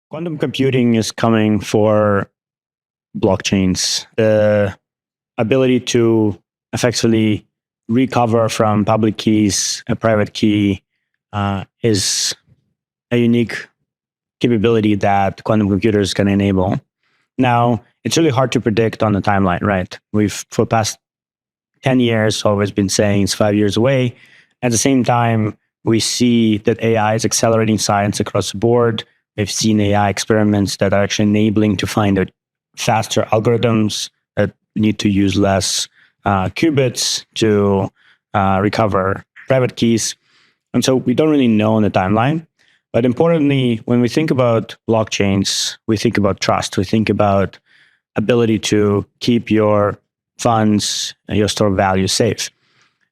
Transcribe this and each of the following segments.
Quantum computing is coming for blockchains. The ability to effectively recover from public keys a private key is a unique capability that quantum computers can enable. Now, it's really hard to predict on the timeline, right? We've, for the past 10 years, always been saying it's 5 years away. At the same time, we see that AI is accelerating science across the board. We've seen AI experiments that are actually enabling to find out faster algorithms that need to use less qubits to recover private keys. And so we don't really know on the timeline. But importantly, when we think about blockchains, we think about trust. We think about ability to keep your funds, your stored value safe.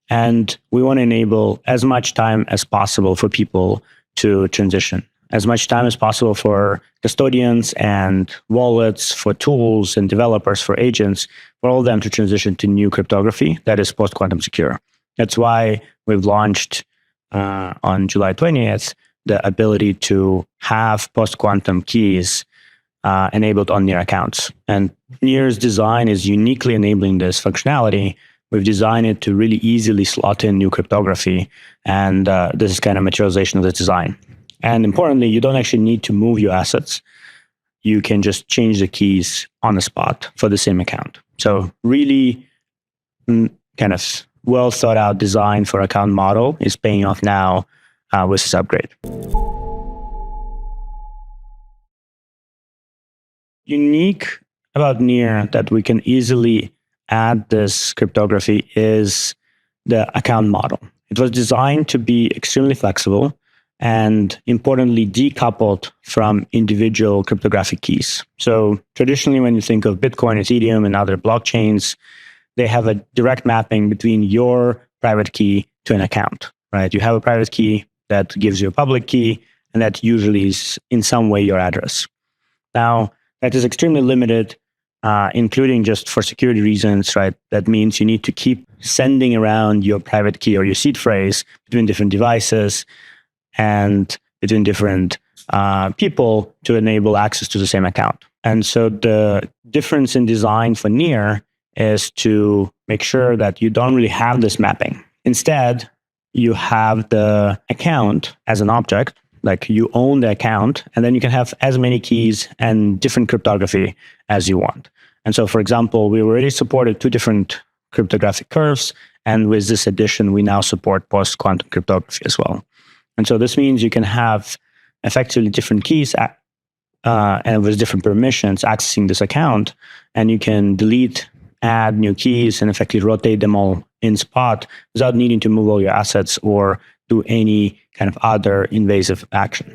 And we want to enable as much time as possible for people to transition, as much time as possible for custodians and wallets, for tools and developers, for agents, for all of them to transition to new cryptography that is post-quantum secure. That's why we've launched on July 20th the ability to have post-quantum keys enabled on NEAR accounts. And NEAR's design is uniquely enabling this functionality. We've designed it to really easily slot in new cryptography. And this is kind of materialization of the design. And importantly, you don't actually need to move your assets. You can just change the keys on the spot for the same account. So really kind of well thought out design for account model is paying off now with this upgrade. Unique about NEAR that we can easily add this cryptography is the account model. It was designed to be extremely flexible and importantly decoupled from individual cryptographic keys. So traditionally, when you think of Bitcoin, Ethereum, and other blockchains, they have a direct mapping between your private key to an account, right? You have a private key that gives you a public key, and that usually is in some way your address. Now, that is extremely limited, including just for security reasons, right? That means you need to keep sending around your private key or your seed phrase between different devices and between different people to enable access to the same account. And so the difference in design for NEAR is to make sure that you don't really have this mapping. Instead, you have the account as an object, like you own the account, and then you can have as many keys and different cryptography as you want. And so, for example, we already supported 2 different cryptographic curves, and with this addition, we now support post-quantum cryptography as well. And so this means you can have effectively different keys and with different permissions accessing this account, and you can delete, add new keys, and effectively rotate them all in spot without needing to move all your assets or do any kind of other invasive action.